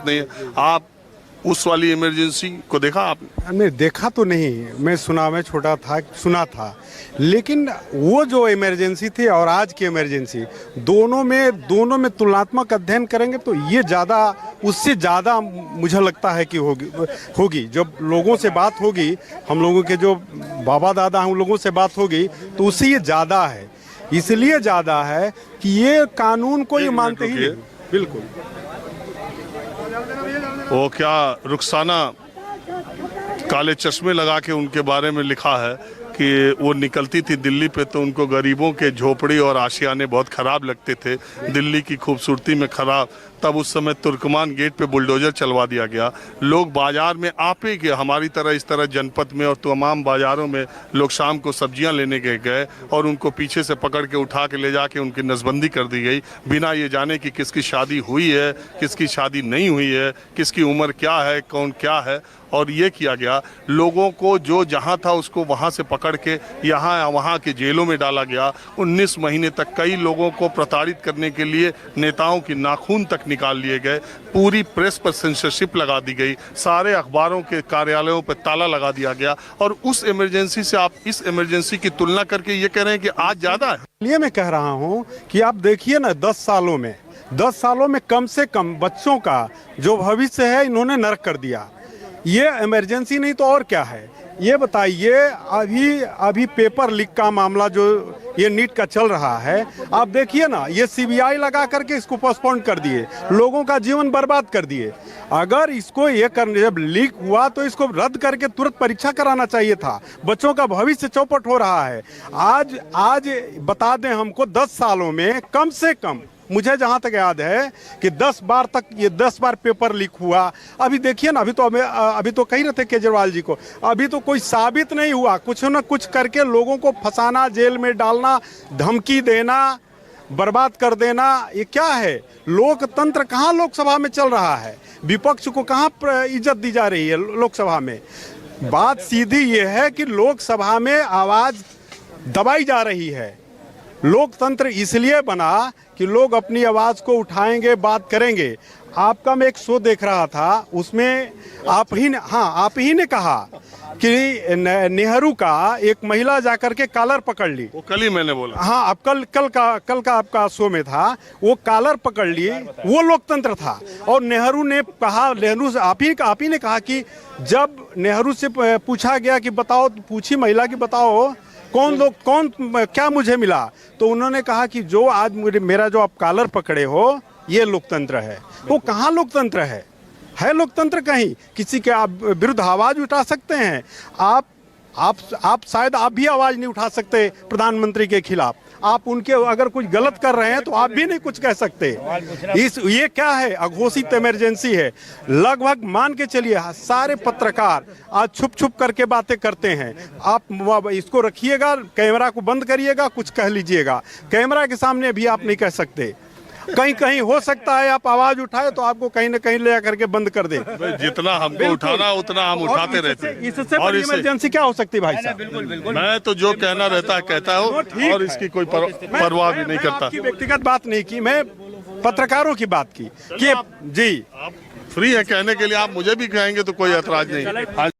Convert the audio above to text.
जरूरत नहीं है। आप उस वाली इमरजेंसी को देखा आपने? नहीं देखा तो नहीं, मैं छोटा था, सुना था, लेकिन वो जो इमरजेंसी थी और आज की इमरजेंसी दोनों में तुलनात्मक अध्ययन करेंगे तो ये ज़्यादा, उससे ज़्यादा मुझे लगता है कि होगी। जब लोगों से बात होगी, हम लोगों के जो बाबा दादा हम लोगों से बात होगी तो उससे ये ज़्यादा है। इसलिए ज़्यादा है कि ये कानून को ये मानते ही नहीं। बिल्कुल। वो क्या रुखसाना काले चश्मे लगा के उनके बारे में लिखा है कि वो निकलती थी दिल्ली पे तो उनको गरीबों के झोपड़ी और आशियाने बहुत ख़राब लगते थे, दिल्ली की खूबसूरती में ख़राब। तब उस समय तुर्कमान गेट पे बुलडोजर चलवा दिया गया। लोग बाज़ार में आपे के हमारी तरह इस तरह जनपद में और तमाम बाज़ारों में लोग शाम को सब्जियां लेने के गए और उनको पीछे से पकड़ के उठा के ले जाके उनकी नसबंदी कर दी गई, बिना ये जाने कि किसकी शादी हुई है, किसकी शादी नहीं हुई है, किसकी उम्र क्या है, कौन क्या है। और ये किया गया, लोगों को जो जहाँ था उसको वहाँ से पकड़ के यहाँ वहाँ के जेलों में डाला गया। 19 महीने तक कई लोगों को प्रताड़ित करने के लिए नेताओं की नाखून तक निकाल लिए गए। पूरी प्रेस पर सेंसरशिप लगा दी गई, सारे अखबारों के कार्यालयों पर ताला लगा दिया गया। और उस इमरजेंसी से आप इस इमरजेंसी की तुलना करके ये कह रहे हैं कि आज ज़्यादा है। इसलिए मैं कह रहा हूँ कि आप देखिए ना, 10 सालों में कम से कम बच्चों का जो भविष्य है इन्होंने नरक कर दिया। ये इमरजेंसी नहीं तो और क्या है? ये बताइए, अभी पेपर लीक का मामला जो ये नीट का चल रहा है, आप देखिए ना, ये सीबीआई लगा करके इसको पोस्टपोन कर दिए, लोगों का जीवन बर्बाद कर दिए। अगर इसको ये करने, जब लीक हुआ तो इसको रद्द करके तुरंत परीक्षा कराना चाहिए था। बच्चों का भविष्य चौपट हो रहा है। आज बता दें हमको, 10 सालों में कम से कम, मुझे जहां तक याद है कि 10 बार पेपर लीक हुआ। अभी देखिए ना, अभी तो कह रहे थे केजरीवाल जी को, अभी तो कोई साबित नहीं हुआ। कुछ न कुछ करके लोगों को फंसाना, जेल में डालना, धमकी देना, बर्बाद कर देना, ये क्या है? लोकतंत्र कहाँ लोकसभा में चल रहा है? विपक्ष को कहाँ इज्जत दी जा रही है लोकसभा में? बात सीधी ये है कि लोकसभा में आवाज दबाई जा रही है। लोकतंत्र इसलिए बना कि लोग अपनी आवाज़ को उठाएंगे, बात करेंगे। आपका मैं एक शो देख रहा था, उसमें आप ही ने कहा कि नेहरू का एक महिला जाकर के कॉलर पकड़ ली। वो कल ही मैंने बोला। हाँ, अब कल का आपका शो में था, वो कॉलर पकड़ ली, वो लोकतंत्र था। और नेहरू से आप ही ने कहा कि जब नेहरू से पूछा गया कि बताओ, पूछी महिला की बताओ कौन क्या मुझे मिला, तो उन्होंने कहा कि जो आज मेरा जो आप कॉलर पकड़े हो, ये लोकतंत्र है। वो कहाँ लोकतंत्र है? लोकतंत्र कहीं? किसी के आप विरुद्ध आवाज उठा सकते हैं? आप शायद आप भी आवाज नहीं उठा सकते प्रधानमंत्री के खिलाफ। आप उनके अगर कुछ गलत कर रहे हैं तो आप भी नहीं कुछ कह सकते। ये क्या है? अघोषित इमरजेंसी है। लगभग मान के चलिए सारे पत्रकार आज छुप करके बातें करते हैं। आप इसको रखिएगा, कैमरा को बंद करिएगा, कुछ कह लीजिएगा, कैमरा के सामने भी आप नहीं कह सकते। कहीं हो सकता है आप आवाज उठाए तो आपको कहीं न कहीं ले करके बंद कर दे। जितना हमको उठाना उतना हम उठाते रहते हैं। इससे बड़ी इमरजेंसी क्या हो सकती है भाई साहब? मैं तो जो कहना रहता है कहता हूँ और इसकी कोई परवाह भी नहीं करता। आपकी व्यक्तिगत बात नहीं की, मैं पत्रकारों की बात की कि जी आप फ्री है कहने के लिए, आप मुझे भी कहेंगे तो कोई ऐतराज नहीं।